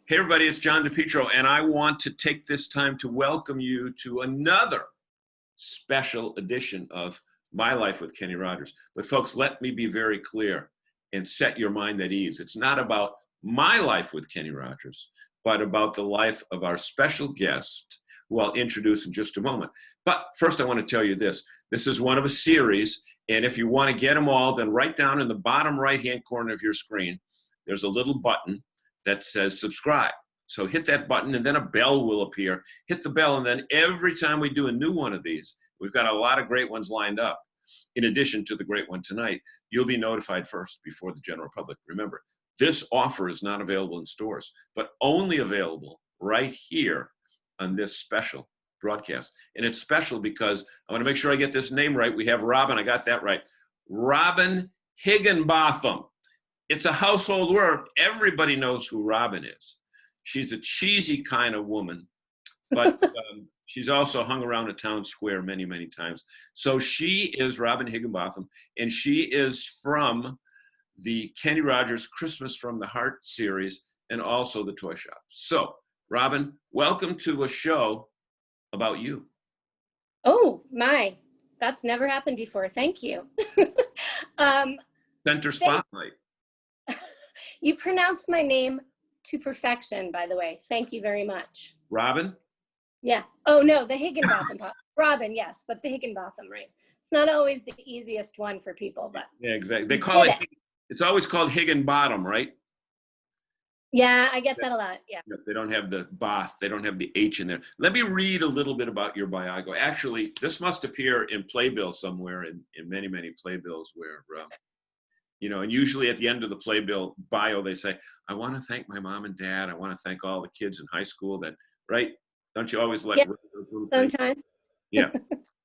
Hey everybody, it's John DePietro, and I want to take this time to welcome you to another special edition of My Life with Kenny Rogers. But folks, let me be very clear and set your mind at ease. It's not about my life with Kenny Rogers, but about the life of our special guest, who I'll introduce in just a moment. But first, I want to tell you this. This is one of a series, and if you want to get them all, then right down in the bottom right-hand corner of your screen, there's a little button that says subscribe. So hit that button and then a bell will appear. Hit the bell, and then every time we do a new one of these, we've got a lot of great ones lined up. In addition to the great one tonight, you'll be notified first before the general public. Remember, this offer is not available in stores, but only available right here on this special broadcast. And it's special because I want to make sure I get this name right. We have Robin, I got that right. Robin Higginbotham. It's a household word. Everybody knows who Robin is. She's a cheesy kind of woman, but she's also hung around a town square many, many times. So she is Robin Higginbotham, and she is from the Kenny Rogers Christmas from the Heart series and also the Toy Shop. So, Robin, welcome to a show about you. Oh, my. That's never happened before. Thank you. Center spotlight. You pronounced my name to perfection, by the way. Thank you very much. Robin? Yeah. Oh, no, the Higginbotham. Robin, yes, but the Higginbotham, right? It's not always the easiest one for people, but. Yeah, exactly. They call it, it's always called Higginbottom, right? Yeah, I get that a lot, yeah. They don't have the Both, they don't have the H in there. Let me read a little bit about your biography. Actually, this must appear in playbill somewhere, in many, many playbills where, you know, and usually at the end of the playbill bio, they say, I want to thank my mom and dad. I want to thank all the kids in high school that, right? Don't you always let those little things? Sometimes. Yeah.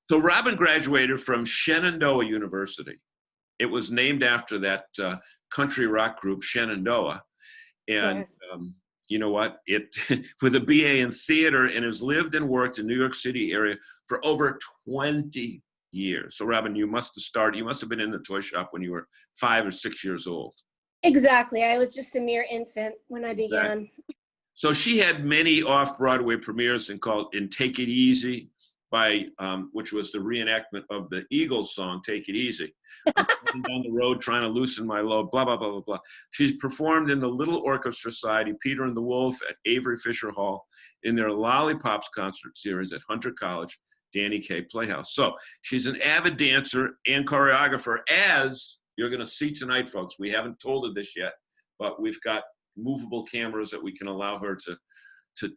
So Robin graduated from Shenandoah University. It was named after that country rock group, Shenandoah. And you know what? It with a BA in theater, and has lived and worked in New York City area for over 20 years. So Robin, you must have been in the toy shop when you were 5 or 6 years old. Exactly. I was just a mere infant when I began. Exactly. So she had many off-Broadway premieres in Take It Easy, by which was the reenactment of the Eagles song, Take It Easy. I'm down the road trying to loosen my load, blah, blah, blah, blah, blah. She's performed in the Little Orchestra Society, Peter and the Wolf at Avery Fisher Hall, in their Lollipops concert series at Hunter College, Danny Kaye Playhouse. So she's an avid dancer and choreographer, as you're going to see tonight, folks. We haven't told her this yet, but we've got movable cameras that we can allow her to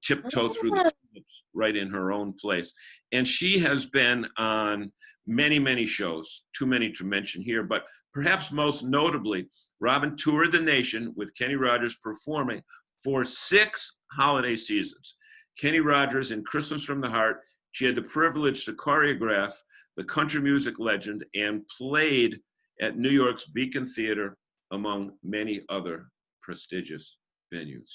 tiptoe through the tulips right in her own place. And she has been on many, many shows, too many to mention here, but perhaps most notably, Robin toured the nation with Kenny Rogers performing for 6 holiday seasons. Kenny Rogers in Christmas from the Heart. She had the privilege to choreograph the country music legend and played at New York's Beacon Theater, among many other prestigious venues.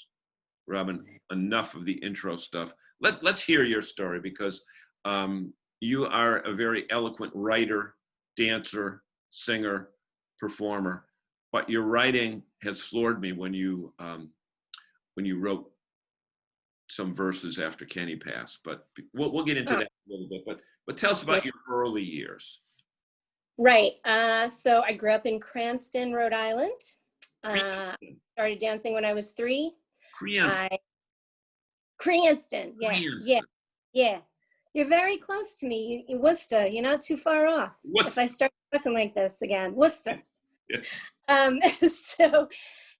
Robin, enough of the intro stuff. Let's hear your story, because you are a very eloquent writer, dancer, singer, performer, but your writing has floored me when you wrote some verses after Kenny passed. But we'll get into that a little bit. But tell us about your early years. Right. So I grew up in Cranston, Rhode Island. Started dancing when I was 3. Cranston, yeah. You're very close to me. Worcester, you're not too far off. If I start talking like this again, Worcester. Yeah. So,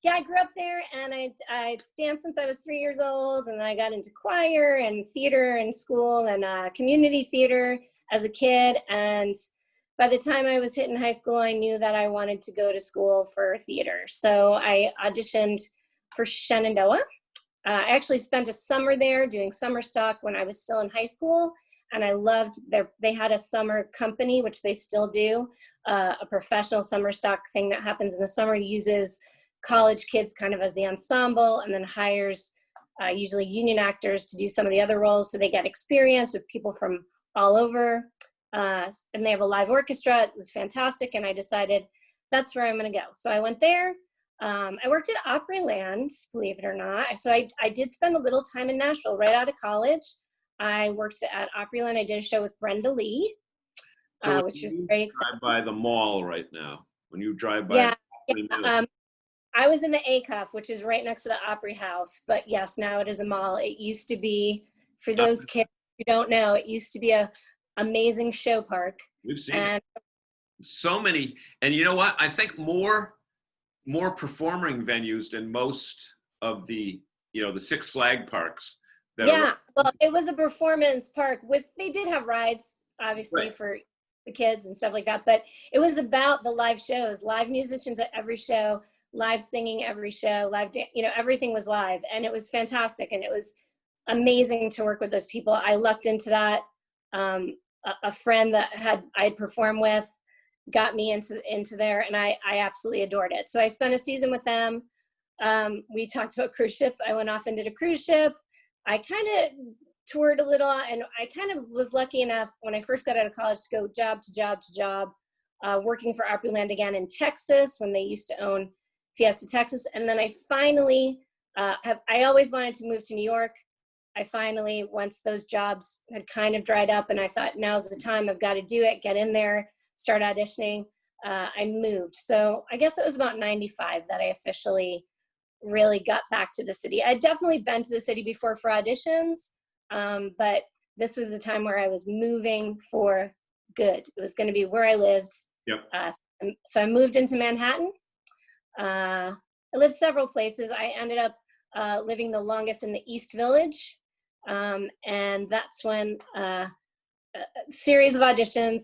yeah, I grew up there, and I danced since I was 3 years old, and then I got into choir and theater in school and community theater as a kid. And by the time I was hitting high school, I knew that I wanted to go to school for theater. So I auditioned for Shenandoah. I actually spent a summer there doing summer stock when I was still in high school, and I loved they had a summer company, which they still do, a professional summer stock thing that happens in the summer. It uses college kids kind of as the ensemble, and then hires usually union actors to do some of the other roles, so they get experience with people from all over, and they have a live orchestra. It was fantastic, and I decided that's where I'm going to go. So I went there. I worked at Opryland, believe it or not. So I did spend a little time in Nashville right out of college. I worked at Opryland. I did a show with Brenda Lee, So which was when very you exciting. drive by the mall right now, when you drive by Yeah, the yeah, I was in the ACUF, which is right next to the Opry House. But yes, now it is a mall. It used to be, for those kids who don't know, it used to be a amazing show park. we've seen And it. So many, and you know what? I think more performing venues than most of the, you know, the Six Flag parks. Yeah, well, it was a performance park they did have rides, obviously, right. for the kids and stuff like that, but it was about the live shows, live musicians at every show, live singing every show, live dance, you know, everything was live, and it was fantastic, and it was amazing to work with those people. I lucked into that. A friend that I'd performed with got me into there, and I absolutely adored it. So I spent a season with them. We talked about cruise ships. I went off and did a cruise ship. I kind of toured a little, and I kind of was lucky enough when I first got out of college to go job to job to job, working for Opryland again in Texas when they used to own Fiesta Texas. And then I finally, I always wanted to move to New York. I finally, once those jobs had kind of dried up and I thought, now's the time, I've got to do it, get in there, start auditioning, I moved. So I guess it was about 95 that I officially really got back to the city. I'd definitely been to the city before for auditions, but this was the time where I was moving for good. It was going to be where I lived. Yep. So I moved into Manhattan. I lived several places. I ended up living the longest in the East Village. And that's when a series of auditions,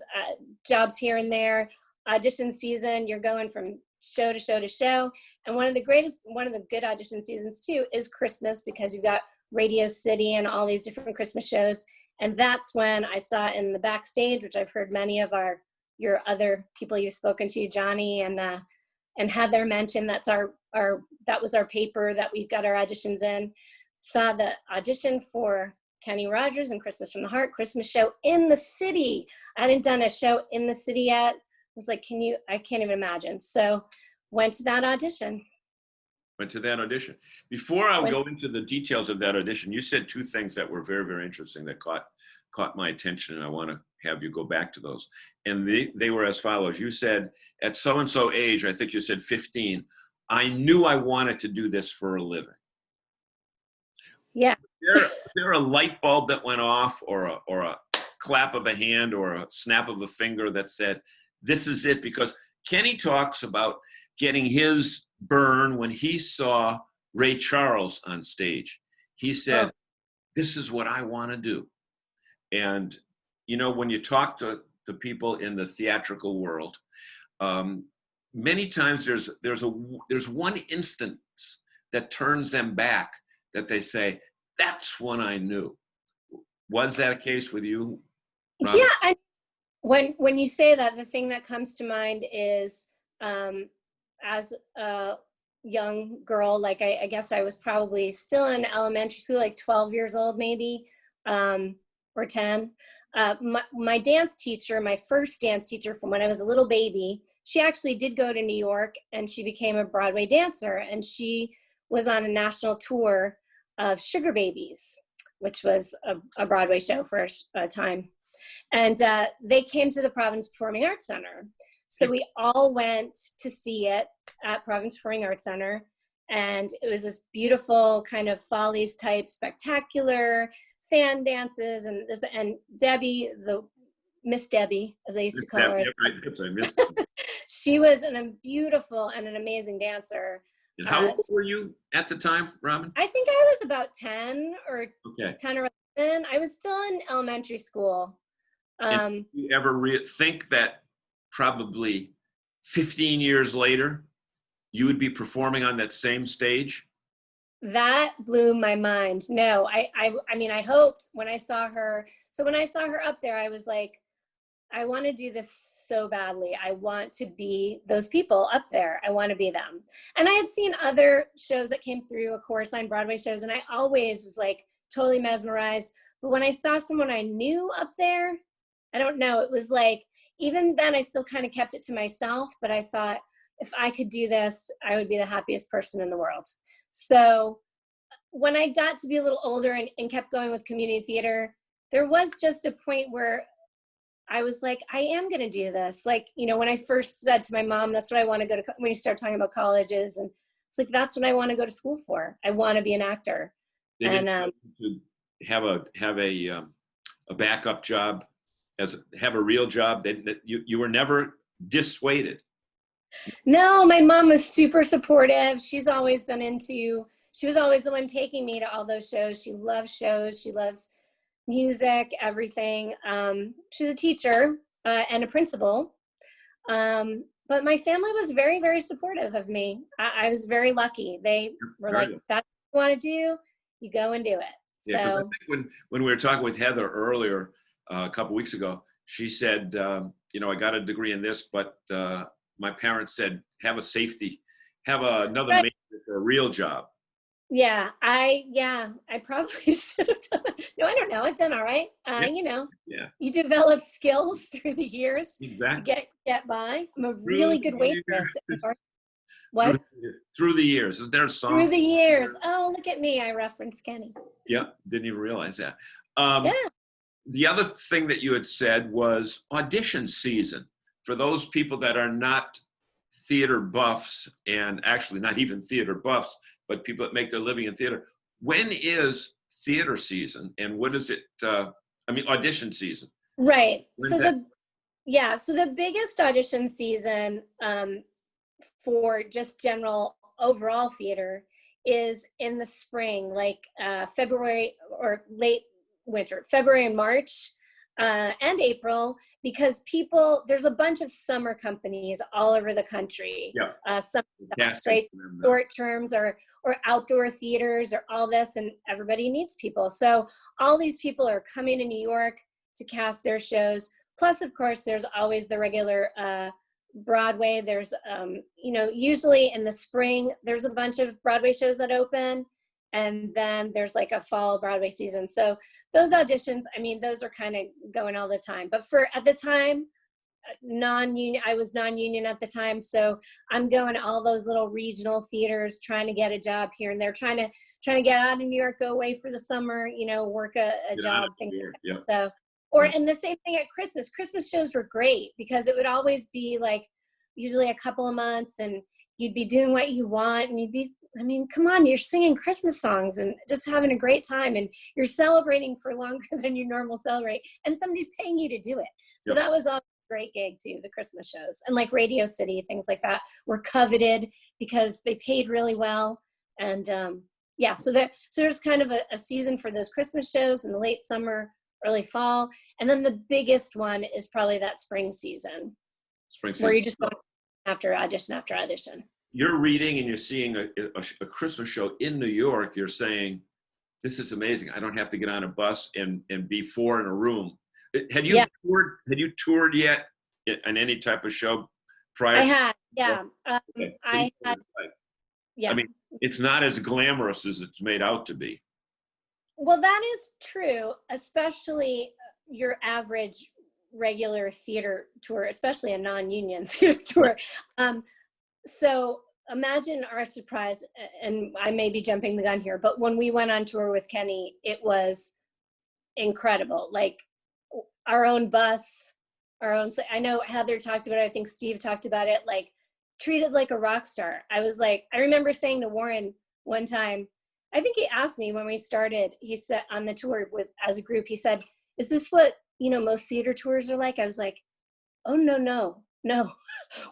jobs here and there, audition season, you're going from show to show to show. And one of the good audition seasons too is Christmas, because you've got Radio City and all these different Christmas shows. And that's when I saw in the backstage, which I've heard many of your other people you've spoken to, Johnny and Heather mentioned, that was our paper that we got our auditions in. Saw the audition for Kenny Rogers and Christmas from the Heart Christmas show in the city. I hadn't done a show in the city yet. I was like, I can't even imagine. So went to that audition. Before I'll go into the details of that audition, you said two things that were very, very interesting that caught my attention, and I want to have you go back to those. And they were as follows. You said, at so-and-so age, I think you said 15, I knew I wanted to do this for a living. Yeah. Was there a light bulb that went off, or a clap of a hand, or a snap of a finger that said, this is it? Because Kenny talks about getting his burn when he saw Ray Charles on stage. He said, this is what I want to do. And, you know, when you talk to people in the theatrical world, many times there's one instance that turns them back, that they say, that's when I knew. Was that a case with you, Robin? Yeah. When you say that, the thing that comes to mind is, as a young girl, like I guess I was probably still in elementary school, like 12 years old maybe, or 10. My dance teacher, my first dance teacher from when I was a little baby, she actually did go to New York and she became a Broadway dancer, and she was on a national tour of Sugar Babies, which was a Broadway show for a time. And they came to the Providence Performing Arts Center. So we all went to see it at Providence Performing Arts Center. And it was this beautiful kind of Follies type spectacular fan dances. And Debbie, Miss Debbie, as I used to call her. She was a beautiful and an amazing dancer. And how old were you at the time, Robin? I think I was about 10 or 10 or 11. I was still in elementary school. Did you ever think that probably 15 years later, you would be performing on that same stage? That blew my mind. No, I mean, I hoped when I saw her. So when I saw her up there, I was like, I want to do this so badly. I want to be those people up there. I want to be them. And I had seen other shows that came through, chorus line Broadway shows, and I always was like totally mesmerized. But when I saw someone I knew up there, I don't know, it was like, even then I still kind of kept it to myself, but I thought, if I could do this, I would be the happiest person in the world. So when I got to be a little older and kept going with community theater, there was just a point where I was like, I am going to do this. Like, you know, when I first said to my mom, that's what I want to go to, when you start talking about colleges, and it's like, that's what I want to go to school for. I want to be an actor. They didn't to have a backup job, have a real job. That you were never dissuaded. No, my mom was super supportive. She's always been she was always the one taking me to all those shows. She loves shows. She loves music, everything. She's a teacher and a principal. But my family was very, very supportive of me. I was very lucky. They were like, if that's what you want to do, you go and do it. Yeah, so I think when we were talking with Heather earlier, a couple weeks ago, she said, you know, I got a degree in this, but my parents said, have another major for a real job. Yeah, I probably should have done it. No, I don't know. I've done all right. You know, you develop skills through the years to get by. I'm a really good waitress. What? Through the years. Is there a song? Through the years. Oh, look at me. I referenced Kenny. Yeah, didn't even realize that. The other thing that you had said was audition season. For those people that are not theater buffs, and actually not even theater buffs, but people that make their living in theater, when is theater season, and what is it? Audition season. Right. So the biggest audition season for just general overall theater is in the spring, like February or late winter, February and March. And April, because there's a bunch of summer companies all over the country. Some right, short terms or outdoor theaters or all this, and everybody needs people. So all these people are coming to New York to cast their shows. Plus, of course, there's always the regular Broadway. There's, usually in the spring, there's a bunch of Broadway shows that open. And then there's like a fall Broadway season. So those auditions, those are kind of going all the time. But at the time, non-union, I was non-union at the time. So I'm going to all those little regional theaters, trying to get a job here and there, trying to get out of New York, go away for the summer, work a job, things like that. So, and the same thing at Christmas. Christmas shows were great because it would always be like usually a couple of months, and you'd be doing what you want, and come on, you're singing Christmas songs and just having a great time, and you're celebrating for longer than you normally celebrate, and somebody's paying you to do it. So that was a great gig too, the Christmas shows. And like Radio City, things like that were coveted because they paid really well. And so there's kind of a season for those Christmas shows in the late summer, early fall. And then the biggest one is probably that spring season. Where you just go after audition. You're reading and you're seeing a Christmas show in New York. You're saying, this is amazing. I don't have to get on a bus and be four in a room. Had you toured yet on any type of show prior? I had, yeah. Okay. I had, yeah. It's not as glamorous as it's made out to be. Well, that is true, especially your average regular theater tour, especially a non-union theater tour. So imagine our surprise, and I may be jumping the gun here, but when we went on tour with Kenny, it was incredible. Like our own bus, I know Heather talked about it, I think Steve talked about it, like treated like a rock star. I remember saying to Warren one time, I think he asked me when we started, he said on the tour as a group, he said, is this what, most theater tours are like? I was like, oh, no.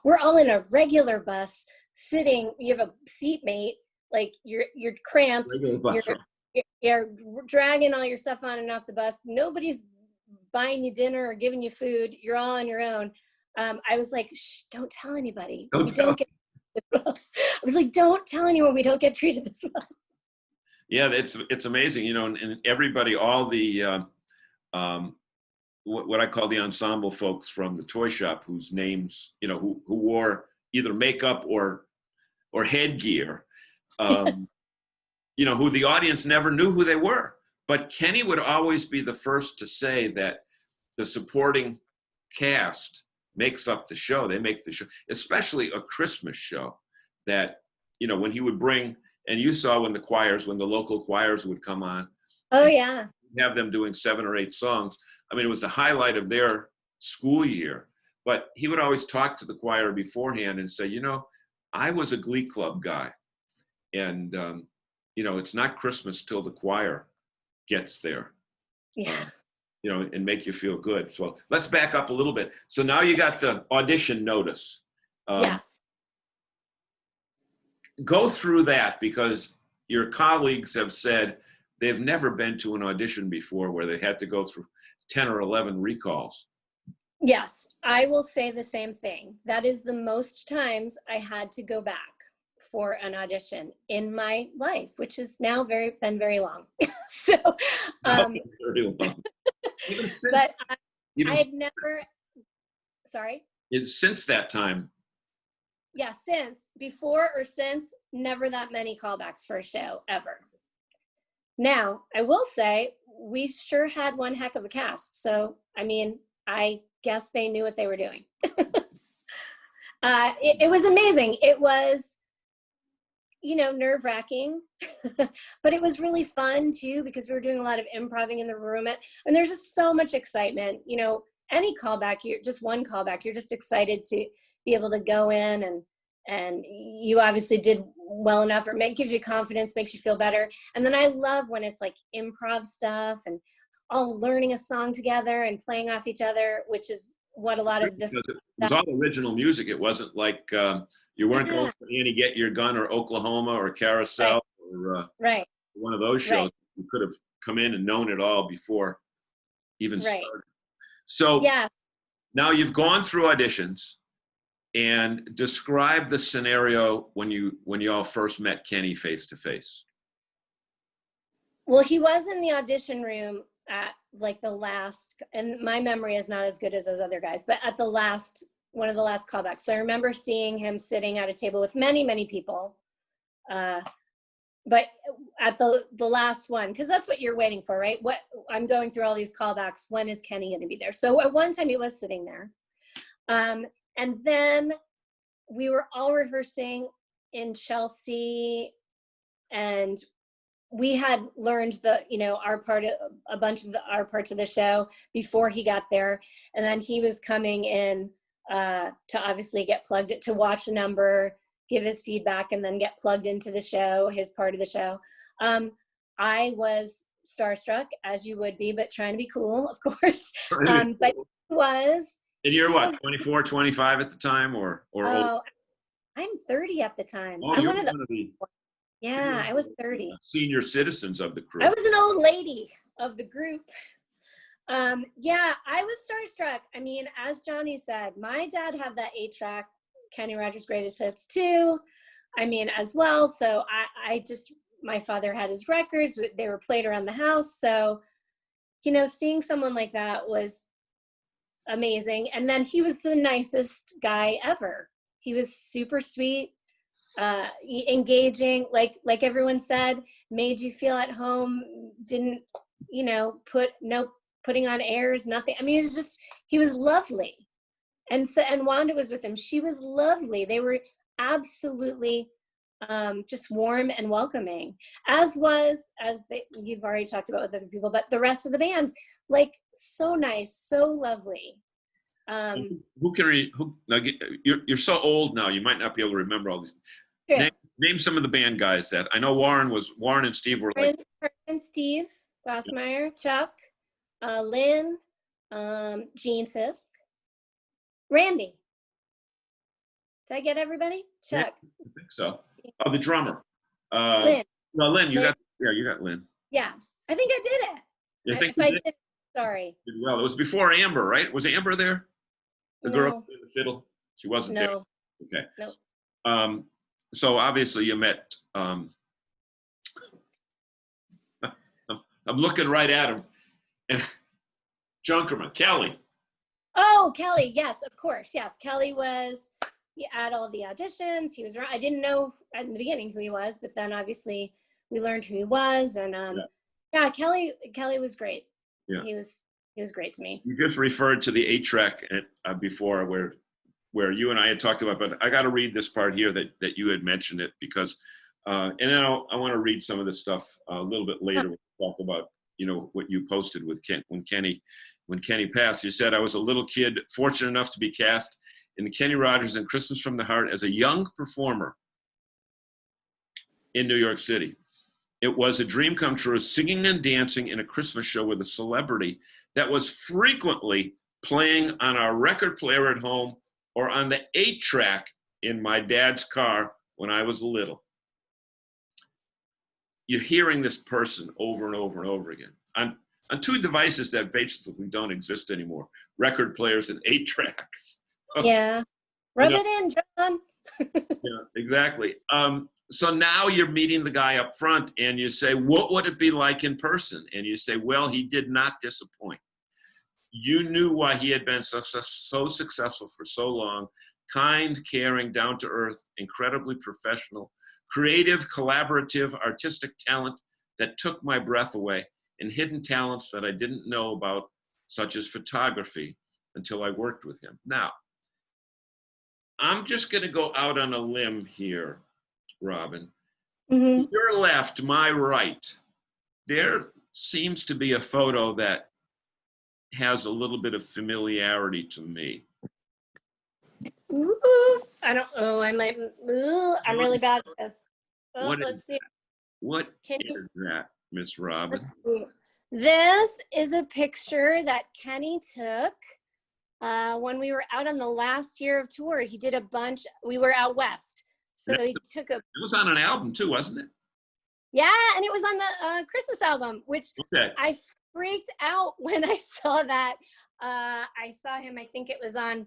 We're all in a regular bus sitting, you have a seatmate, like you're cramped, you're dragging all your stuff on and off the bus. Nobody's buying you dinner or giving you food. You're all on your own. I was like, shh, don't tell anybody. I was like, don't tell anyone we don't get treated this well. Yeah, it's amazing, and everybody, all the, what I call the ensemble folks from the toy shop, whose names, who wore either makeup or headgear, who the audience never knew who they were. But Kenny would always be the first to say that the supporting cast makes up the show. They make the show, especially a Christmas show that, you know, when he would bring, and you saw when the local choirs would come on. Oh, yeah. Have them doing 7 or 8 songs. I mean, it was the highlight of their school year. But he would always talk to the choir beforehand and say, you know, I was a Glee Club guy. And, you know, it's not Christmas till the choir gets there. Yeah. You know, and make you feel good. So let's back up a little bit. So now you got the audition notice. Yes. Go through that, because your colleagues have said they've never been to an audition before where they had to go through 10 or 11 recalls. Yes, I will say the same thing. That is the most times I had to go back for an audition in my life, which has now been very long. So, Very long. but I had never, sorry? Since that time. Yeah, before or since, never that many callbacks for a show, ever. Now, I will say, we sure had one heck of a cast. So, I mean, I guess they knew what they were doing. It was amazing. It was, you know, nerve-wracking, but it was really fun too, because we were doing a lot of improvising in the room. And there's just so much excitement. You know, any callback, just one callback, you're just excited to be able to go in, and you obviously did well enough, or gives you confidence, makes you feel better. And then I love when it's like improv stuff and all learning a song together and playing off each other, which is what a lot of this. It was all original music. It wasn't like you weren't going for Annie Get Your Gun or Oklahoma or Carousel or one of those shows. You could have come in and known it all before even started. So now you've gone through auditions, and describe the scenario when you all first met Kenny face to face. Well, he was in the audition room at like the last, and my memory is not as good as those other guys, but at one of the last callbacks. So I remember seeing him sitting at a table with many, many people. But at the last one, because that's what you're waiting for, right? I'm going through all these callbacks. When is Kenny going to be there? So at one time he was sitting there. And then we were all rehearsing in Chelsea, and we had learned a bunch of our parts of the show before he got there. And then he was coming in to obviously get plugged to watch a number, give his feedback, and then get plugged into the show, his part of the show. I was starstruck, as you would be, but trying to be cool, of course. But he was. And you're what, 24, 25 at the time, or oh, I'm 30 at the time. Oh, I'm you're one of the. Yeah, I was 30. Senior citizens of the crew. I was an old lady of the group. Yeah, I was starstruck. I mean, as Johnny said, my dad had that 8-track Kenny Rogers Greatest Hits too. I mean, as well. So my father had his records. They were played around the house. So, you know, seeing someone like that was amazing. And then he was the nicest guy ever. He was super sweet, engaging, like everyone said, made you feel at home, didn't, you know, putting on airs, nothing. I mean, it was just, he was lovely. And Wanda was with him. She was lovely. They were absolutely just warm and welcoming, you've already talked about with other people, but the rest of the band, like, so nice, so lovely. You're so old now, you might not be able to remember all these. Sure. Name some of the band guys that I know. Warren and Steve were like. And Steve Glassmeyer, Chuck, Lynn, Gene Sisk, Randy. Did I get everybody? Chuck. Yeah, I think so. Oh, the drummer. Lynn. No, Lynn. You got Lynn. Yeah, I think I did it. You think if I did, sorry. Well, it was before Amber, right? Was Amber there? The girl with the fiddle? She wasn't there. Okay. No. So obviously you met. I'm looking right at him. And Junkerman, Kelly. Oh, Kelly. Yes, of course. Yes, Kelly was at all the auditions. He was. I didn't know in the beginning who he was, but then obviously we learned who he was, and Kelly was great. Yeah. He was He was great to me. You just referred to the 8-track before where you and I had talked about, but I got to read this part here that you had mentioned it because, and then I want to read some of this stuff a little bit later when we talk about, you know, what you posted with when Kenny passed. You said, I was a little kid, fortunate enough to be cast in the Kenny Rogers and Christmas from the Heart as a young performer in New York City. It was a dream come true, singing and dancing in a Christmas show with a celebrity that was frequently playing on our record player at home or on the 8-track in my dad's car when I was little. You're hearing this person over and over and over again on two devices that basically don't exist anymore, record players and 8-tracks. Yeah. Rub it in, John. Yeah, exactly. So now you're meeting the guy up front and you say, what would it be like in person? And you say, well, he did not disappoint. You knew why he had been so successful for so long. Kind, caring, down to earth, incredibly professional, creative, collaborative, artistic talent that took my breath away, and hidden talents that I didn't know about, such as photography, until I worked with him. Now, I'm just going to go out on a limb here, Robin. Mm-hmm. Your left, my right, there seems to be a photo that has a little bit of familiarity to me. Ooh, I don't. Oh, I might. Ooh, I'm really bad at this. Oh, let's see. What is that, Miss Robin? This is a picture that Kenny took when we were out on the last year of tour. He did a bunch. We were out west, so he took a. It was on an album too, wasn't it? Yeah, and it was on the Christmas album, which I freaked out when I saw that. I saw him. I think it was on.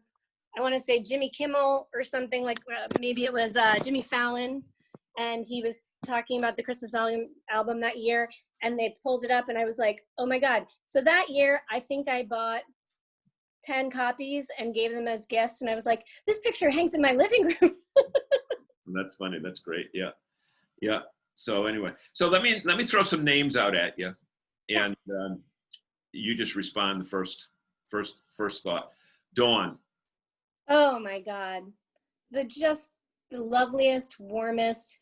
I want to say Jimmy Kimmel or something like. Maybe it was Jimmy Fallon, and he was talking about the Christmas album that year. And they pulled it up, and I was like, "Oh my God!" So that year, I think I bought 10 copies and gave them as gifts. And I was like, "This picture hangs in my living room." That's funny. That's great. Yeah, yeah. So anyway, so let me throw some names out at you, and you just respond the first thought. Dawn. Oh my God, the loveliest, warmest.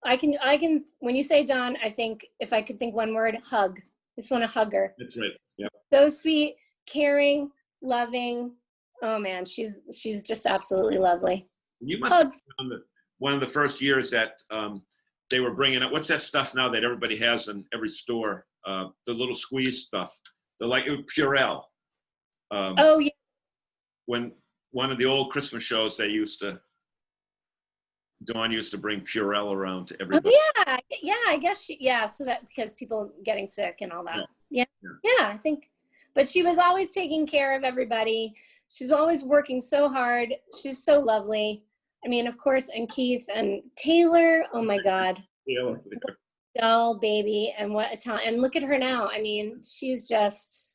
I can. When you say Dawn, I think if I could think one word, hug. Just want to hug her. That's right. Yeah. So sweet, caring, loving. Oh man, she's just absolutely lovely. You must have been one of the first years that they were bringing up. What's that stuff now that everybody has in every store? The little squeeze stuff. The like Purell. Oh yeah. When one of the old Christmas shows, Dawn used to bring Purell around to everybody. Oh, yeah, I guess so that because people getting sick and all that. Yeah, I think, but she was always taking care of everybody. She's always working so hard. She's so lovely. I mean, of course, and Keith and Taylor. Oh my God, Taylor. Doll baby, and what a talent! And look at her now. I mean, she's just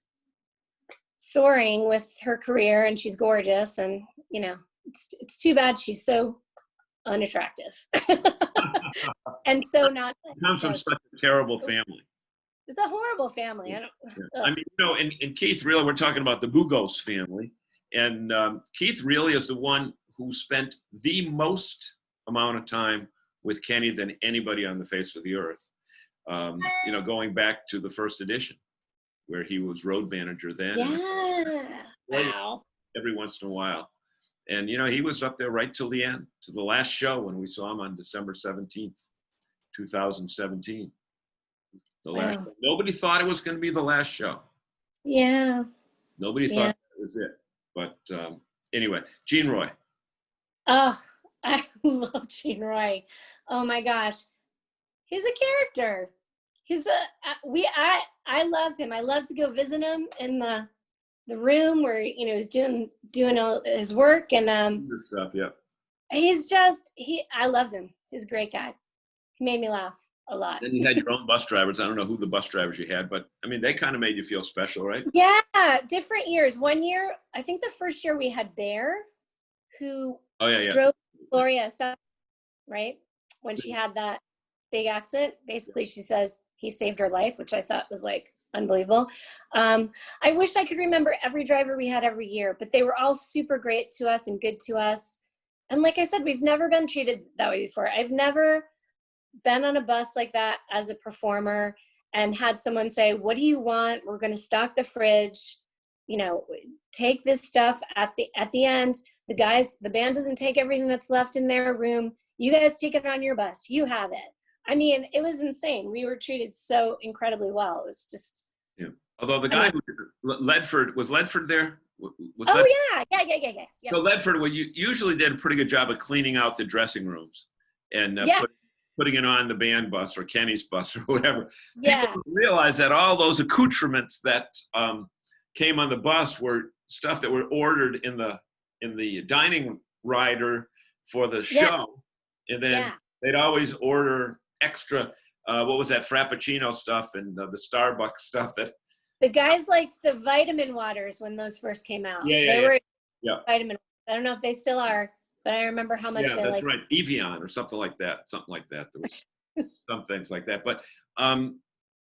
soaring with her career, and she's gorgeous. And you know, it's too bad she's so unattractive and so not. Comes from such a terrible family. It's a horrible family. I mean, you know, and Keith, really, we're talking about the Bugos family, and Keith really is the one who spent the most amount of time with Kenny than anybody on the face of the earth. You know, going back to the first edition, where he was road manager then. Yeah. Wow. Every once in a while. And, you know, he was up there right till the end, to the last show when we saw him on December 17th, 2017. The last show. Nobody thought it was going to be the last show. Yeah. Nobody thought that was it. But anyway, Gene Roy. Oh, I love Gene Roy. Oh my gosh. He's a character. I loved him. I loved to go visit him in the room where, you know, he's doing all his work, and Good stuff, yeah. I loved him. He's a great guy. He made me laugh a lot. Then you had your own bus drivers. I don't know who the bus drivers you had, but I mean, they kind of made you feel special, right? Yeah, different years. One year, I think the first year we had Bear, who drove Gloria, right? When she had that big accident, basically she says he saved her life, which I thought was like unbelievable. I wish I could remember every driver we had every year, but they were all super great to us and good to us. And like I said, we've never been treated that way before. I've never been on a bus like that as a performer and had someone say, what do you want? We're going to stock the fridge, you know, take this stuff at the end. The band doesn't take everything that's left in their room. You guys take it on your bus. You have it. I mean, it was insane. We were treated so incredibly well. It was just. Yeah. Although the guy Ledford, was Ledford there? Yeah. So Ledford, well, you usually did a pretty good job of cleaning out the dressing rooms and putting it on the band bus or Kenny's bus or whatever. Yeah. People don't realize that all those accoutrements that came on the bus were stuff that were ordered in the dining rider for the show, and then they'd always order extra. What was that Frappuccino stuff and the Starbucks stuff that. The guys liked the vitamin waters when those first came out. They were vitamin. I don't know if they still are, but I remember how much they liked. Yeah, that's right. Evian or something like that. Something like that. There was some things like that. But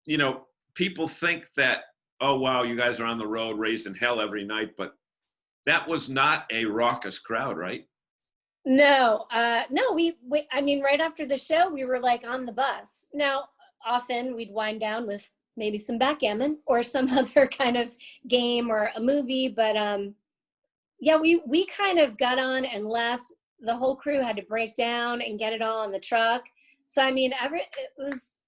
you know, people think that, oh wow, you guys are on the road raising hell every night, but that was not a raucous crowd, right? No, no. We I mean, right after the show, we were like on the bus. Now, often we'd wind down with maybe some backgammon or some other kind of game or a movie, but yeah, we kind of got on and left. The whole crew had to break down and get it all on the truck. So I mean, it was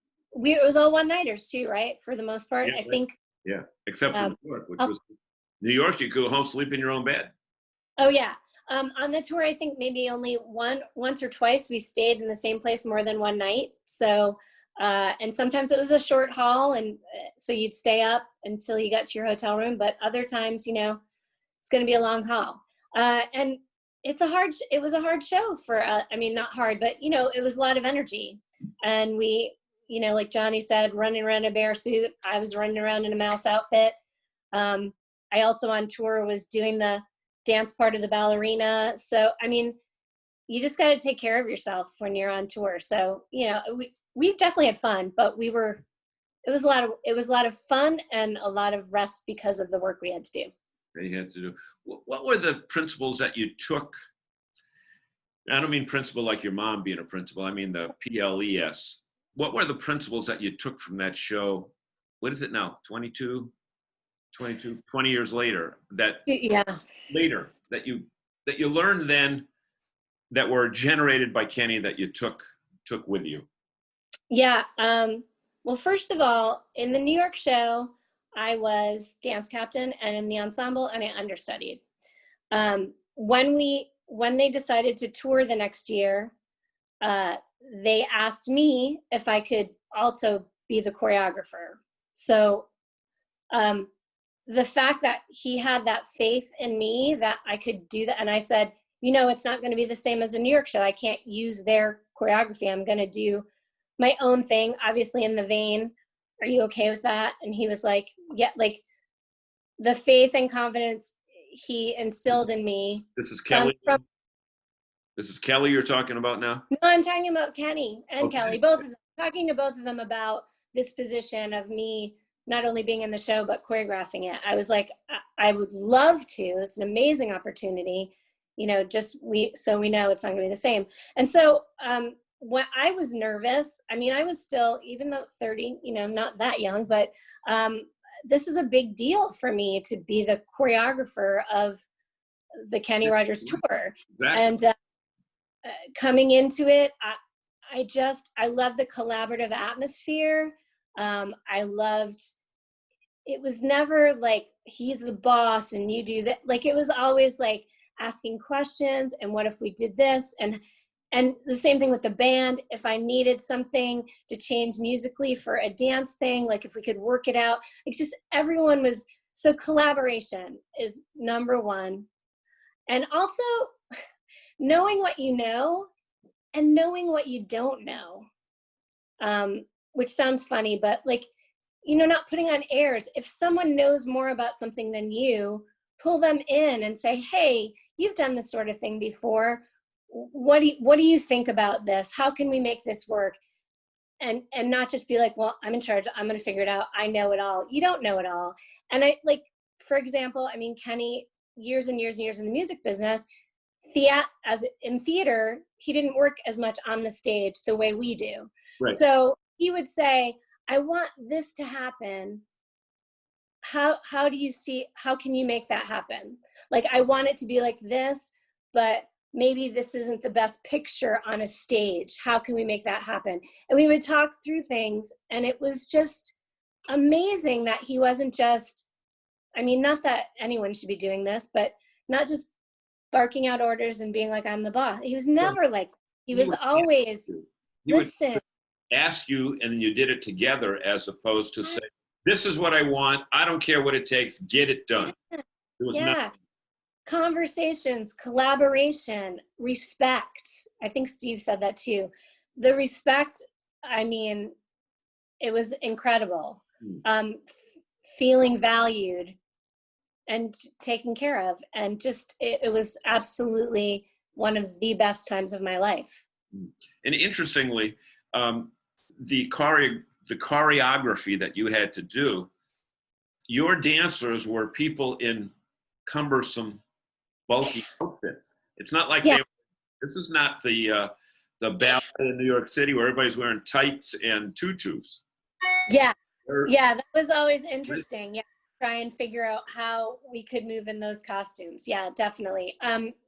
all one-nighters too, right? For the most part, I think. Yeah, except for New York, which was New York. You go home, sleep in your own bed. Oh yeah. On the tour, I think maybe only once or twice we stayed in the same place more than one night. So, and sometimes it was a short haul, and so you'd stay up until you got to your hotel room. But other times, you know, it's going to be a long haul. And it was a hard show for, I mean, not hard, but you know, it was a lot of energy. And we, you know, like Johnny said, running around in a bear suit. I was running around in a mouse outfit. I also on tour was doing the dance part of the ballerina. So, I mean, you just got to take care of yourself when you're on tour. So, you know, we definitely had fun, but it was a lot of fun and a lot of rest because of the work we had to do. You had to do. What were the principles that you took? I don't mean principal like your mom being a principal. I mean the PLES. What were the principles that you took from that show? What is it now? 20 years later that you learned then that were generated by Kenny that you took with you? Yeah. Well, first of all, in the New York show, I was dance captain and in the ensemble, and I understudied. When they decided to tour the next year, they asked me if I could also be the choreographer. So the fact that he had that faith in me that I could do that, and I said, you know, it's not going to be the same as the New York show. I can't use their choreography. I'm going to do my own thing, obviously in the vein. Are you okay with that? And he was like, yeah, like the faith and confidence he instilled in me. This is Kelly. This is Kelly you're talking about now? No, I'm talking about Kenny and Kelly, both of them. Talking to both of them about this position of me not only being in the show, but choreographing it. I was like, I would love to. It's an amazing opportunity. You know, so we know it's not gonna be the same. And so when I was nervous, I mean, I was still, even though 30, you know, I'm not that young, but this is a big deal for me to be the choreographer of the Kenny Rogers tour. Exactly. And coming into it, I love the collaborative atmosphere. It was never like, he's the boss and you do that. Like, it was always like asking questions and what if we did this? And the same thing with the band. If I needed something to change musically for a dance thing, like if we could work it out, like just everyone was, so collaboration is number one. And also knowing what you know and knowing what you don't know, which sounds funny, but like, you know, not putting on airs. If someone knows more about something than you, pull them in and say, hey, you've done this sort of thing before. What do you think about this? How can we make this work? and not just be like, well, I'm in charge, I'm going to figure it out, I know it all. You don't know it all. And I like, for example, I mean, Kenny, years and years and years in the music business, as in theater, he didn't work as much on the stage the way we do. Right. So he would say, I want this to happen. How do you see, how can you make that happen? Like, I want it to be like this, but maybe this isn't the best picture on a stage. How can we make that happen? And we would talk through things, and it was just amazing that he wasn't just, I mean, not that anyone should be doing this, but not just barking out orders and being like, I'm the boss. He was never like, he was always, listen. Ask you, and then you did it together, as opposed to say, this is what I want, I don't care what it takes, get it done. Yeah. Conversations, collaboration, respect. I think Steve said that too. The respect, I mean, it was incredible. Feeling valued and taken care of. And just, it was absolutely one of the best times of my life. And interestingly, the choreography that you had to do, your dancers were people in cumbersome, bulky outfits. It's not like this is not the ballet in New York City where everybody's wearing tights and tutus. Yeah, that was always interesting. Yeah, try and figure out how we could move in those costumes. Yeah, definitely.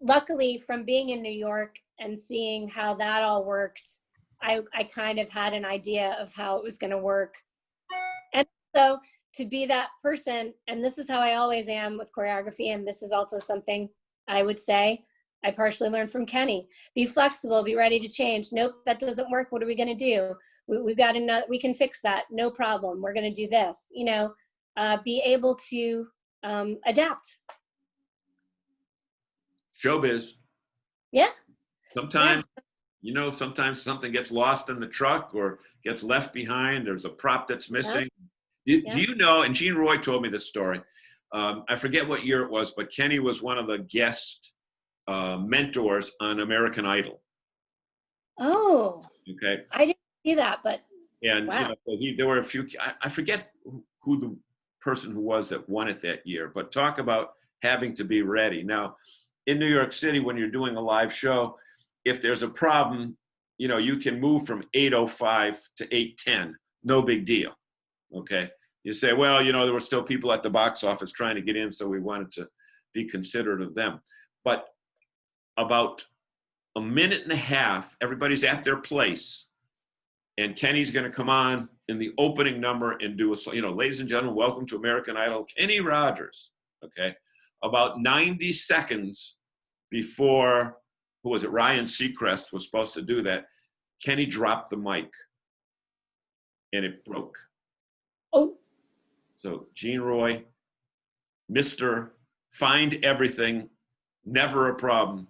Luckily, from being in New York and seeing how that all worked, I kind of had an idea of how it was going to work. And so to be that person, and this is how I always am with choreography, and this is also something I would say I partially learned from Kenny. Be flexible, be ready to change. Nope, that doesn't work. What are we going to do? We've got another, we can fix that. No problem. We're going to do this. You know, be able to adapt. Showbiz. Yeah. Sometimes, you know, sometimes something gets lost in the truck or gets left behind. There's a prop that's missing. Do you know, and Gene Roy told me this story, I forget what year it was, but Kenny was one of the guest mentors on American Idol. Oh. Okay. I didn't see that, but and you know, there were a few, I forget who the person who was that won it that year, but talk about having to be ready. Now, in New York City, when you're doing a live show, if there's a problem, you know, you can move from 8:05 to 8:10, no big deal. Okay. You say, well, you know, there were still people at the box office trying to get in, so we wanted to be considerate of them. But about a minute and a half, everybody's at their place, and Kenny's going to come on in the opening number and do a, you know, ladies and gentlemen, welcome to American Idol, Kenny Rogers. Okay. About 90 seconds before, who was it, Ryan Seacrest was supposed to do that, Kenny dropped the mic and it broke. Oh. So Gene Roy, Mr. Find Everything, never a problem.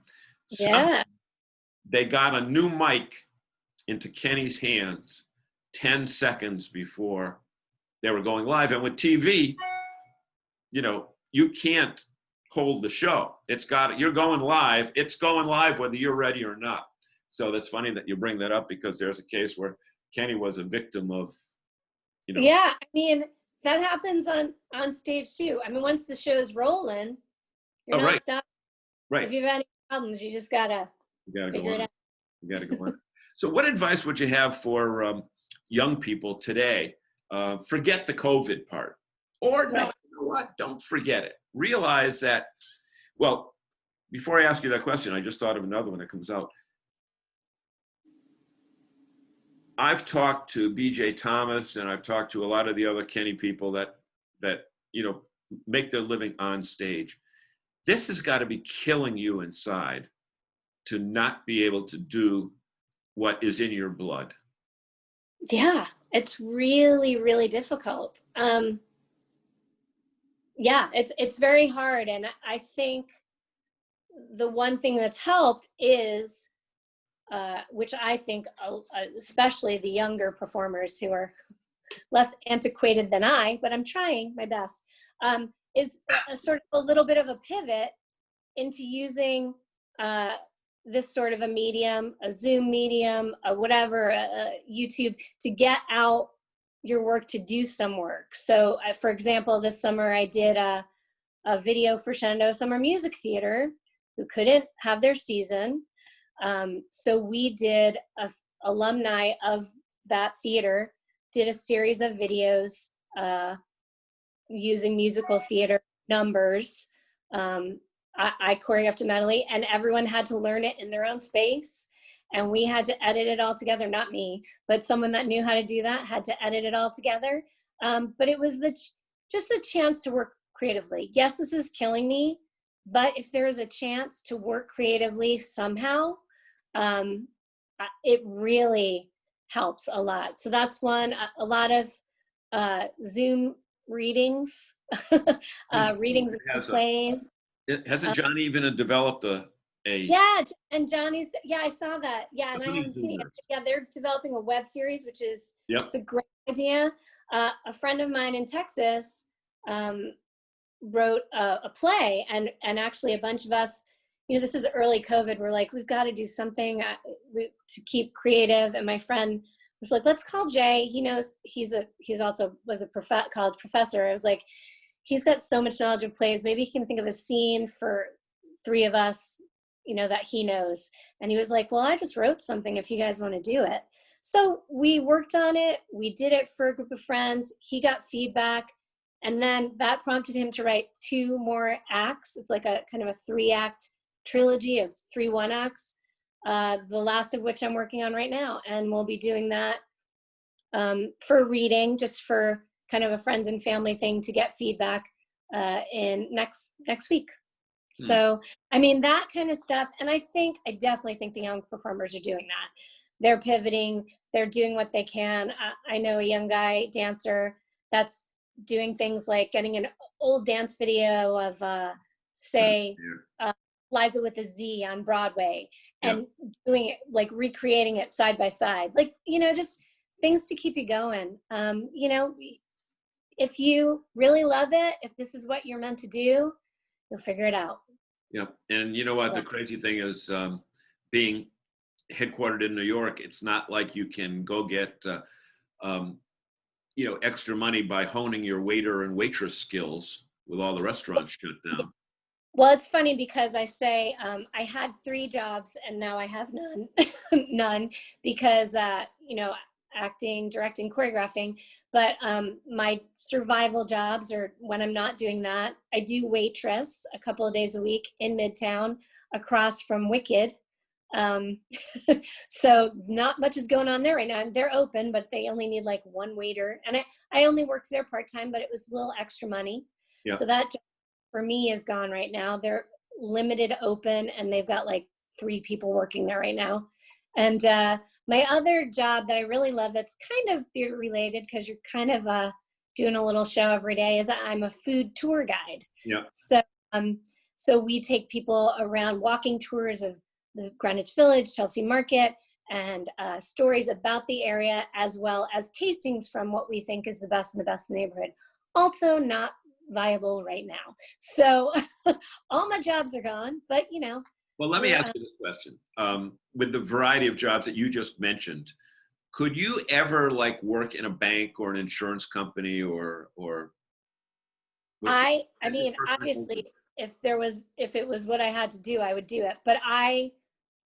Yeah. They got a new mic into Kenny's hands 10 seconds before they were going live. And with TV, you know, you can't hold the show. It's got, you're going live. It's going live whether you're ready or not. So that's funny that you bring that up, because there's a case where Kenny was a victim of, you know. Yeah, I mean, that happens on stage too. I mean, once the show's rolling, you're not stopping. Right. If you've had any problems, you just gotta figure it out. You gotta go on. So what advice would you have for young people today? Forget the COVID part. Or no, you know what? Don't forget it. Realize that, well, before I ask you that question, I just thought of another one that comes out. I've talked to BJ Thomas, and I've talked to a lot of the other Kenny people that you know, make their living on stage. This has got to be killing you inside to not be able to do what is in your blood. Yeah, it's really, really difficult. Yeah, it's very hard. And I think the one thing that's helped is, which I think especially the younger performers who are less antiquated than I, but I'm trying my best, is a sort of a little bit of a pivot into using this sort of a medium, a Zoom medium, a whatever, a YouTube, to get out your work, to do some work. So for example, this summer I did a video for Shenandoah Summer Music Theater, who couldn't have their season. So we did, alumni of that theater did a series of videos using musical theater numbers. I choreographed it mentally, and everyone had to learn it in their own space. And we had to edit it all together, not me, but someone that knew how to do that had to edit it all together. But it was just the chance to work creatively. Yes, this is killing me, but if there is a chance to work creatively somehow, it really helps a lot. So that's one. A lot of Zoom readings, readings of plays. Hasn't Johnny even developed a? Yeah, and Johnny's, yeah, I saw that. Yeah, and I haven't seen it. Yeah, they're developing a web series, which is, it's a great idea. A friend of mine in Texas wrote a play, and actually a bunch of us, this is early COVID, we're like, we've got to do something to keep creative. And my friend was like, let's call Jay. He knows, he's also was a college professor. I was like, he's got so much knowledge of plays. Maybe he can think of a scene for 3 of us, that he knows. And he was like, well, I just wrote something if you guys want to do it. So we worked on it. We did it for a group of friends. He got feedback. And then that prompted him to write 2 more acts. It's like a kind of a 3-act trilogy of 3 one-acts, the last of which I'm working on right now. And we'll be doing that for reading, just for kind of a friends and family thing to get feedback in next week. So, I mean, that kind of stuff. And I definitely think the young performers are doing that. They're pivoting, they're doing what they can. I know a young guy dancer that's doing things like getting an old dance video of, say, Liza with a Z on Broadway, and doing it, like recreating it side by side. Like, just things to keep you going. If you really love it, if this is what you're meant to do, you'll figure it out. Yeah. And you know what? The crazy thing is, being headquartered in New York, it's not like you can go get, extra money by honing your waiter and waitress skills with all the restaurants shut down. Well, it's funny because I say I had 3 jobs and now I have none, none, because, acting, directing, choreographing. But my survival jobs, or when I'm not doing that, I do waitress a couple of days a week in Midtown across from Wicked. So not much is going on there right now. They're open, but they only need like 1 waiter. And I only worked there part-time, but it was a little extra money. Yeah. So that job for me is gone right now. They're limited open, and they've got like 3 people working there right now. And my other job that I really love, that's kind of theater related, because you're kind of doing a little show every day, is I'm a food tour guide. Yeah. So we take people around, walking tours of the Greenwich Village, Chelsea Market, and stories about the area, as well as tastings from what we think is the best in the neighborhood. Also not viable right now. So all my jobs are gone, but Well, let me ask you this question. With the variety of jobs that you just mentioned, could you ever like work in a bank or an insurance company or I mean, obviously, if it was what I had to do, I would do it. But I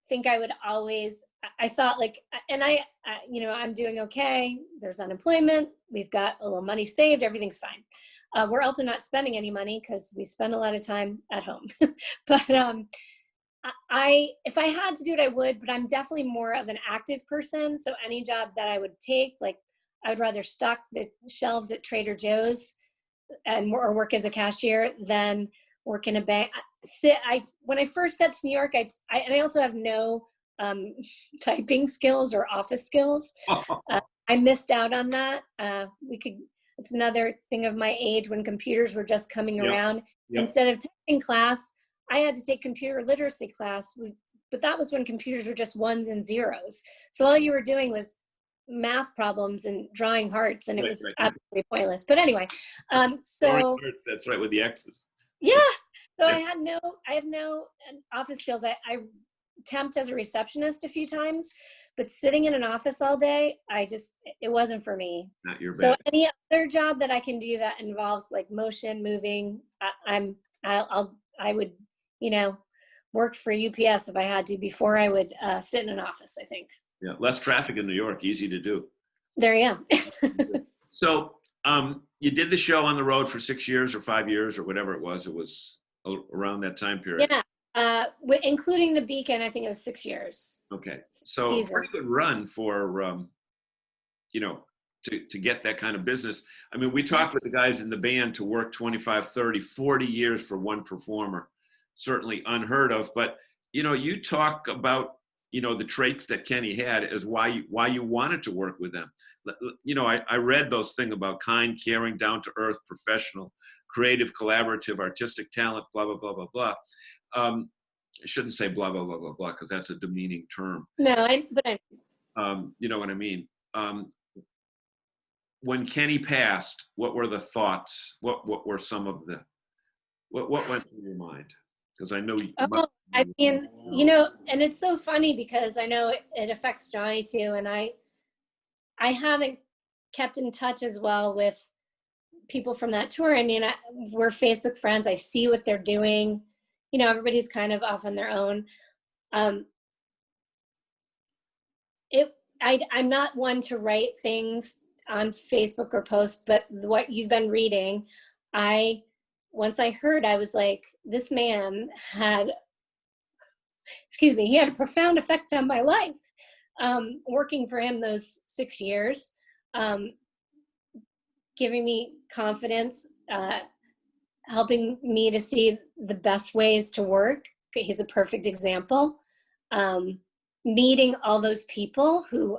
think I would always, I thought like, and I'm doing okay. There's unemployment. We've got a little money saved. Everything's fine. We're also not spending any money because we spend a lot of time at home. But if I had to do it, I would, but I'm definitely more of an active person. So any job that I would take, like I would rather stock the shelves at Trader Joe's or work as a cashier than work in a bank. When I first got to New York, and I also have no typing skills or office skills. I missed out on that. It's another thing of my age, when computers were just coming around. Instead of typing class, I had to take computer literacy class, but that was when computers were just 1s and 0s. So all you were doing was math problems and drawing hearts, and it was absolutely pointless. But anyway, so that's right, with the X's. Yeah. So I have no office skills. I temped as a receptionist a few times, but sitting in an office all day, it wasn't for me. Not your So bad. any other job that I can do that involves like motion, moving, I would, work for UPS if I had to before I would sit in an office, I think. Yeah, less traffic in New York, easy to do. There you go. So you did the show on the road for 6 years or 5 years or whatever it was. It was around that time period. Yeah, including the Beacon, I think it was 6 years. Okay, so a pretty good run for, to get that kind of business. I mean, we talked with the guys in the band to work 25, 30, 40 years for one performer. Certainly unheard of, but, you talk about, the traits that Kenny had as why you wanted to work with them. I read those things about kind, caring, down to earth, professional, creative, collaborative, artistic talent, blah, blah, blah, blah, blah. I shouldn't say blah, blah, blah, blah, blah, because that's a demeaning term. No, You know what I mean? When Kenny passed, what were the thoughts? What were some of the, what went through your mind? Because I know I mean, and it's so funny because I know it affects Johnny too, and I haven't kept in touch as well with people from that tour. I mean, we're Facebook friends. I see what they're doing. Everybody's kind of off on their own. I'm not one to write things on Facebook or post, but what you've been reading, once I heard, I was like, this man he had a profound effect on my life. Working for him those 6 years, giving me confidence, helping me to see the best ways to work. He's a perfect example. Meeting all those people who,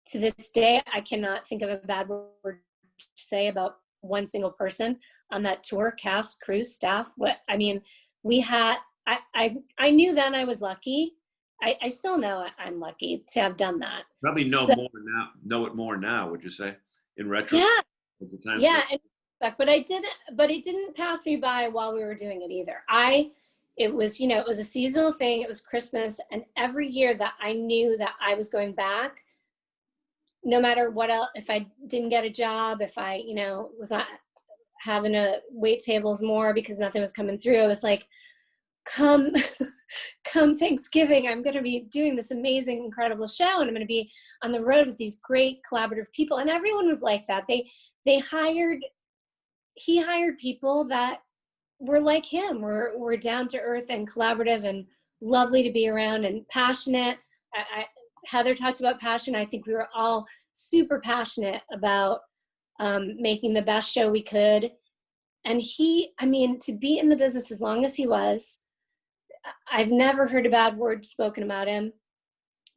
to this day, I cannot think of a bad word to say about one single person on that tour, cast, crew, staff. I knew then I was lucky. I still know I'm lucky to have done that. Probably know it more now, would you say, in retrospect? Yeah, but it didn't pass me by while we were doing it either. It was a seasonal thing. It was Christmas, and every year that I knew that I was going back, no matter what else, if I didn't get a job, if I, was not having to wait tables more because nothing was coming through, I was like, come Thanksgiving, I'm going to be doing this amazing, incredible show, and I'm going to be on the road with these great collaborative people. And everyone was like that. He hired people that were like him, were down to earth and collaborative and lovely to be around and passionate. Heather talked about passion. I think we were all super passionate about making the best show we could. And to be in the business as long as he was, I've never heard a bad word spoken about him.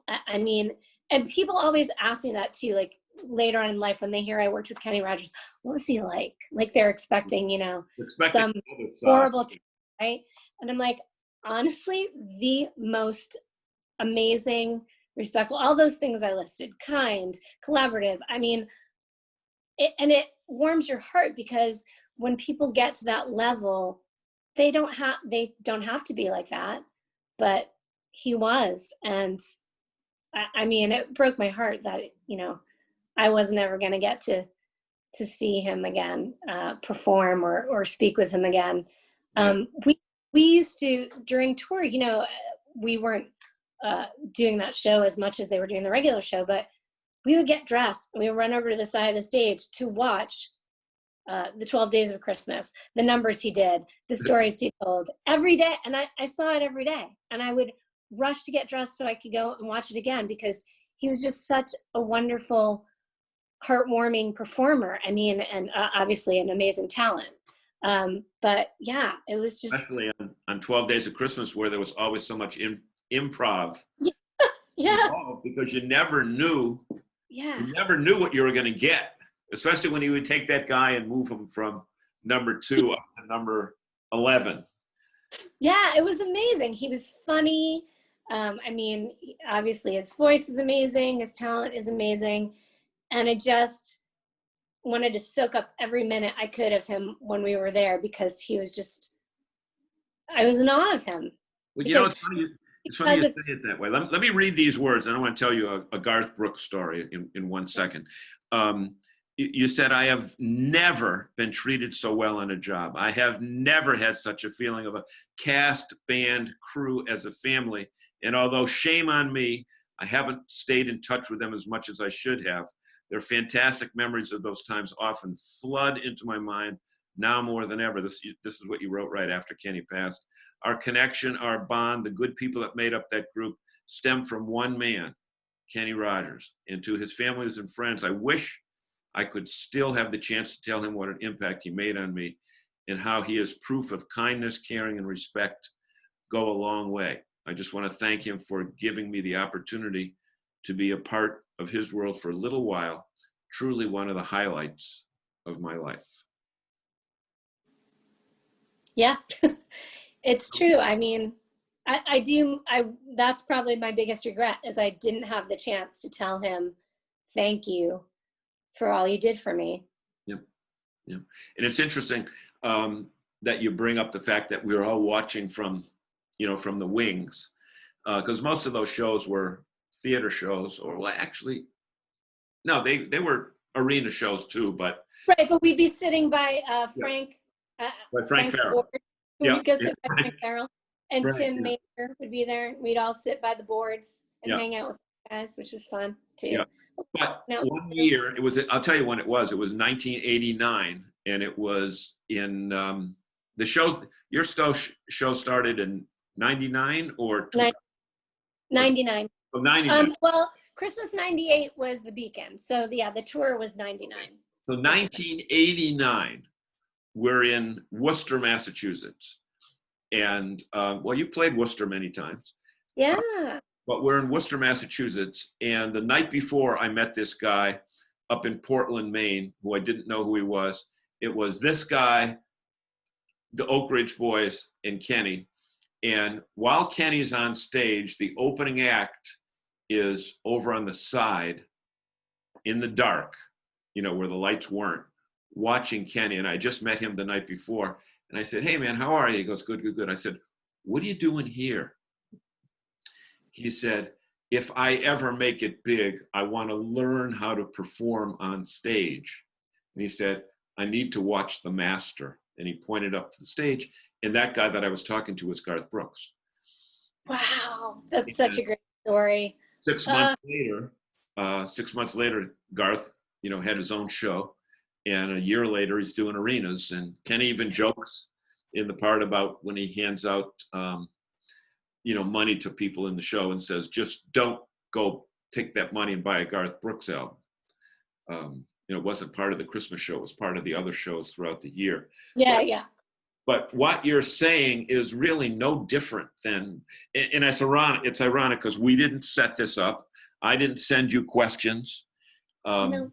And people always ask me that too, like later on in life when they hear I worked with Kenny Rogers, what was he like? Like they're expecting, some horrible, right? And I'm like, honestly, the most amazing, respectful, all those things I listed, kind, collaborative. It warms your heart because when people get to that level, they don't have to be like that, but he was. And it broke my heart that, I wasn't ever going to get to see him again, perform or speak with him again. We used to, during tour, we weren't doing that show as much as they were doing the regular show, but we would get dressed and we would run over to the side of the stage to watch the 12 Days of Christmas, the numbers he did, the stories he told every day. And I saw it every day, and I would rush to get dressed so I could go and watch it again because he was just such a wonderful, heartwarming performer. And obviously an amazing talent. But yeah, it was just, especially on 12 Days of Christmas, where there was always so much improv. Yeah. Because you never knew what you were going to get, especially when he would take that guy and move him from number 2 up to number 11. Yeah, it was amazing. He was funny. Obviously his voice is amazing. His talent is amazing. And I just wanted to soak up every minute I could of him when we were there because he was just, I was in awe of him. Well, it's funny It's funny you say it that way. Let me read these words, and I want to tell you a Garth Brooks story in 1 second. You said, I have never been treated so well on a job. I have never had such a feeling of a cast, band, crew as a family. And although shame on me, I haven't stayed in touch with them as much as I should have. Their fantastic memories of those times often flood into my mind now more than ever. This is what you wrote right after Kenny passed. Our connection, our bond, the good people that made up that group stem from one man, Kenny Rogers. And to his families and friends, I wish I could still have the chance to tell him what an impact he made on me and how he is proof of kindness, caring, and respect go a long way. I just want to thank him for giving me the opportunity to be a part of his world for a little while. Truly one of the highlights of my life. Yeah, it's true. I mean, that's probably my biggest regret, is I didn't have the chance to tell him, thank you for all you did for me. Yep. Yep. And it's interesting that you bring up the fact that we were all watching from the wings, because most of those shows were theater shows, or well, actually, no, they were arena shows too, but. Right, but we'd be sitting by Frank. By Frank Farrell. Board. Yeah. We'd go sit by Frank Farrell, and Right, Tim Mater would be there. We'd all sit by the boards and hang out with guys, which was fun too. Yeah. But one year, I'll tell you when it was 1989, and it was in the show, your show started in 99 or 99. Oh, 99. Well, Christmas 98 was the Beacon. So yeah, the tour was 99. So 1989, we're in Worcester, Massachusetts. And well, you played Worcester many times. Yeah. But we're in Worcester, Massachusetts. And the night before, I met this guy up in Portland, Maine, who I didn't know who he was. It was this guy, the Oak Ridge Boys, and Kenny. And while Kenny's on stage, the opening act is over on the side in the dark, where the lights weren't, watching Kenny. And I just met him the night before. And I said, hey, man, how are you? He goes, good, good, good. I said, what are you doing here? He said, if I ever make it big, I want to learn how to perform on stage. And he said, I need to watch The Master. And he pointed up to the stage. And that guy that I was talking to was Garth Brooks. Wow, that's such a great story. 6 months later, Garth, had his own show. And a year later, he's doing arenas. And Kenny even jokes in the part about when he hands out, money to people in the show and says, just don't go take that money and buy a Garth Brooks album. It wasn't part of the Christmas show. It was part of the other shows throughout the year. Yeah. But what you're saying is really no different than, and it's ironic because we didn't set this up. I didn't send you questions, No.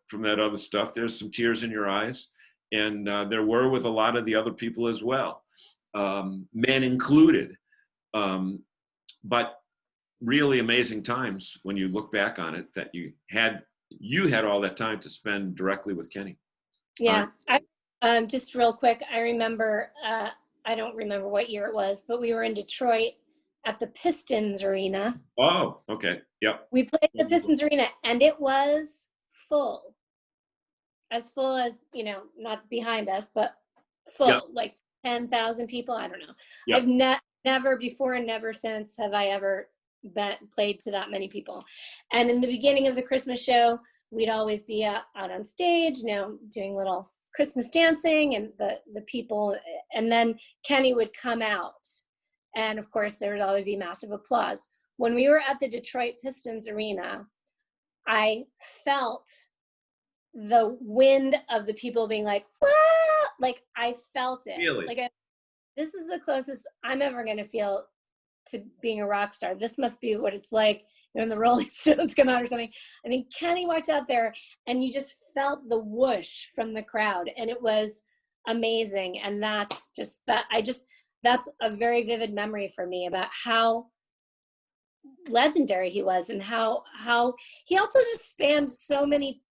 From that other stuff. There's some tears in your eyes. And there were with a lot of the other people as well, men included. But really amazing times when you look back on it, that you had all that time to spend directly with Kenny. Yeah. Just real quick, I remember, I don't remember what year it was, but we were in Detroit at the Pistons Arena. Oh, okay. Yep. We played the Pistons Arena, and it was full. As full as, not behind us, but full, yep. Like 10,000 people. I don't know. Yep. I've never before and never since have I ever played to that many people. And in the beginning of the Christmas show, we'd always be out on stage, doing little Christmas dancing and the people. And then Kenny would come out. And of course, there would always be massive applause. When we were at the Detroit Pistons Arena, I felt the wind of the people being like, "Wah!" Like I felt it. Really? Like this is the closest I'm ever going to feel to being a rock star. This must be what it's like when the Rolling Stones come out or something. I mean, Kenny walked out there and you just felt the whoosh from the crowd, and it was amazing. And that's a very vivid memory for me about how legendary he was, and how he also just spanned so many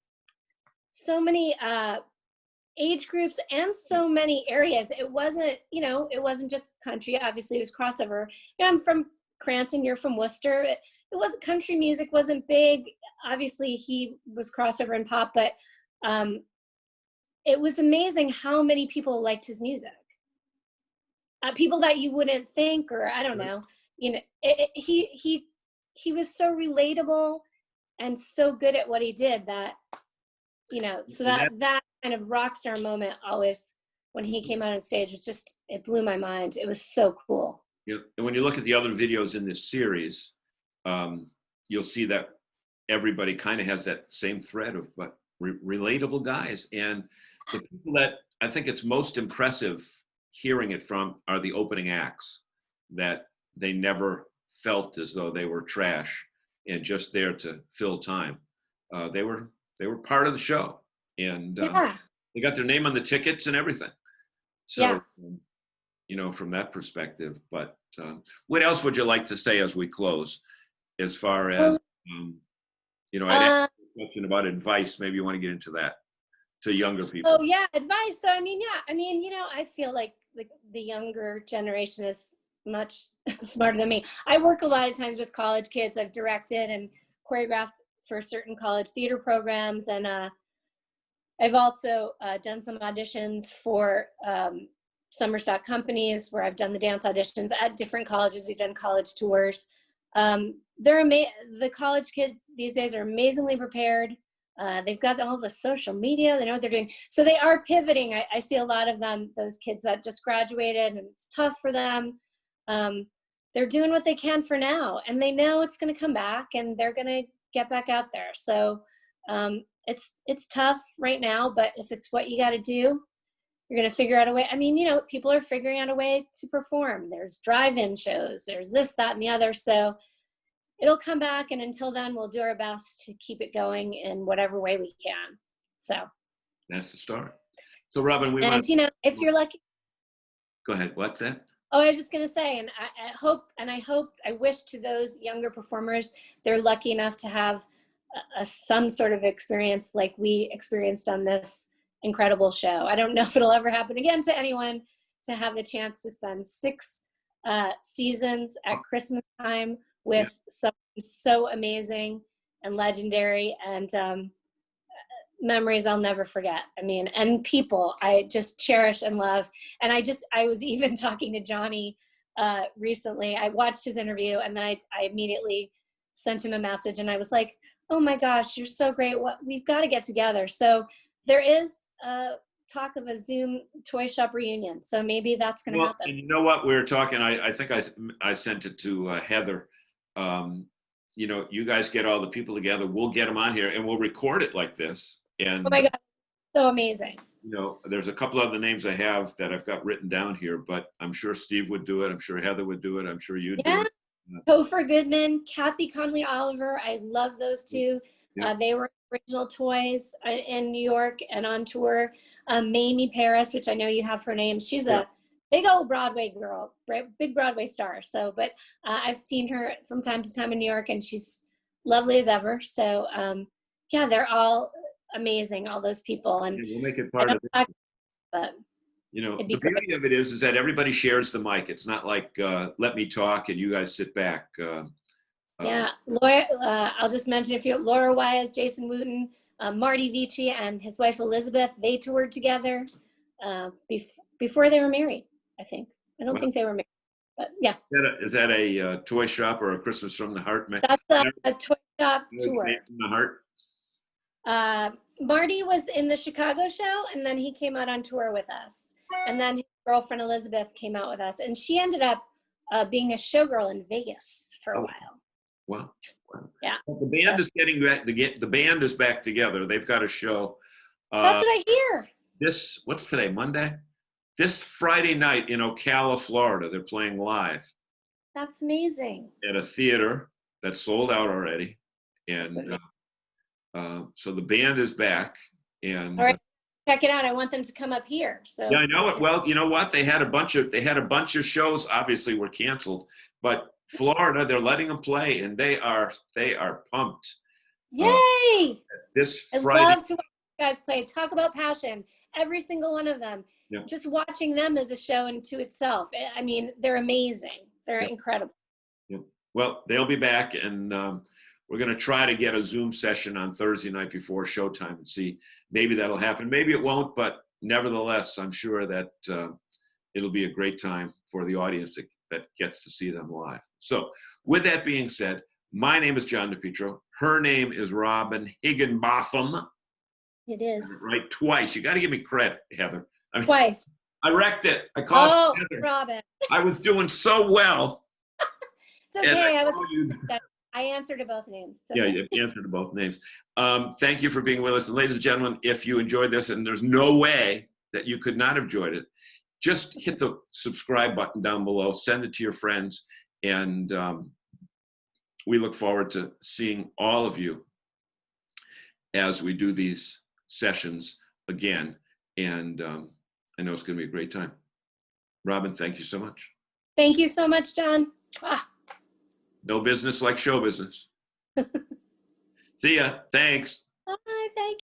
age groups and so many areas. It wasn't, you know, it wasn't just country. Obviously, it was crossover. You know, I'm from Cranston. You're from Worcester. It wasn't, country music wasn't big. Obviously, he was crossover and pop, but it was amazing how many people liked his music. People that you wouldn't think, or I don't know, you know, he was so relatable and so good at what he did that, you know, so that kind of rock star moment always when he came out on stage, it just, it blew my mind. It was so cool. Yeah, and when you look at the other videos in this series, you'll see that everybody kind of has that same thread of what relatable guys. And the people that I think it's most impressive hearing it from are the opening acts, that they never felt as though they were trash and just there to fill time. They were part of the show, and they got their name on the tickets and everything. So, you know, from that perspective. But what else would you like to say as we close, as far as, you know, I'd ask you a question about advice. Maybe you want to get into that to younger people. Oh yeah, advice. So I mean, you know, I feel like the younger generation is much smarter than me. I work a lot of times with college kids. I've directed and choreographed for certain college theater programs, and I've also done some auditions for summer stock companies where I've done the dance auditions at different colleges. We've done college tours. The college kids these days are amazingly prepared. They've got all the social media. They know what they're doing. So they are pivoting. I see a lot of them, those kids that just graduated and it's tough for them. They're doing what they can for now, and they know it's going to come back and they're going to get back out there. So it's tough right now, but if it's what you got to do, you're going to figure out a way. I mean, you know, people are figuring out a way to perform. There's drive-in shows, there's this, that, and the other. So it'll come back, and until then, we'll do our best to keep it going in whatever way we can. So that's the start. So Robin, you know, if you're lucky. Go ahead. What's that? Oh, I was just going to say, and I wish to those younger performers, they're lucky enough to have some sort of experience like we experienced on this incredible show. I don't know if it'll ever happen again to anyone, to have the chance to spend 6 seasons at Christmas time with someone so amazing and legendary, and memories I'll never forget. I mean, and people I just cherish and love. And I was even talking to Johnny recently. I watched his interview, and then I immediately sent him a message, and I was like, oh my gosh, you're so great. We've got to get together. So there is talk of a Zoom toy shop reunion. So maybe that's going to happen. And you know what? We were talking, I think I sent it to Heather. You know, you guys get all the people together, we'll get them on here and we'll record it like this. And oh my God, so amazing. You know, there's a couple other names I have that I've got written down here, but I'm sure Steve would do it. I'm sure Heather would do it. I'm sure you'd do it. Topher Goodman, Kathy Conley Oliver. I love those two. Yeah. They were original toys in New York and on tour. Mamie Paris, which I know you have her name. She's a big old Broadway girl, big Broadway star. So, but I've seen her from time to time in New York, and she's lovely as ever. So, yeah, they're all amazing, all those people. And we'll make it part of it. But you know, the beauty of it is that everybody shares the mic. It's not like let me talk and you guys sit back. Yeah, Laura, I'll just mention Laura Wise, Jason Wooten, Marty Vici and his wife Elizabeth, they toured together before they were married, I think. I don't think they were married, but yeah. Is that a toy shop or a Christmas from the Heart? That's a toy shop tour. From the Heart? Marty was in the Chicago show, and then he came out on tour with us. And then his girlfriend Elizabeth came out with us, and she ended up being a showgirl in Vegas for a while. Wow. Yeah. Well, the band is getting back. The band is back together. They've got a show. That's what I hear. What's today? Monday. This Friday night in Ocala, Florida, they're playing live. That's amazing. At a theater that's sold out already, and so the band is back. And all right, check it out. I want them to come up here. So yeah, I know it. Well, you know what? They had a bunch of shows. Obviously, were canceled, but Florida, they're letting them play, and they are pumped. Yay! This I Friday. love to watch you guys play. Talk about passion. every single one of them. Yep. Just watching them as a show into itself. I mean, they're amazing. They're Yep. incredible. Yep. Well, they'll be back, and we're going to try to get a Zoom session on Thursday night before showtime and see. Maybe that'll happen. Maybe it won't, but nevertheless, I'm sure that it'll be a great time for the audience that gets to see them live. So with that being said, my name is John DePietro. Her name is Robin Higginbotham. It is. Right, twice. You got to give me credit, Heather. I mean, Twice. I wrecked it. I called Heather. Robin. I was doing so well. It's okay. I answered to both names. Okay. Yeah, you answered to both names. Thank you for being with us. And ladies and gentlemen, if you enjoyed this, and there's no way that you could not have enjoyed it, just hit the subscribe button down below, send it to your friends, and we look forward to seeing all of you as we do these sessions again. And I know it's going to be a great time. Robin, thank you so much. Thank you so much, John. No business like show business. See ya. Thanks. Bye. Thank you.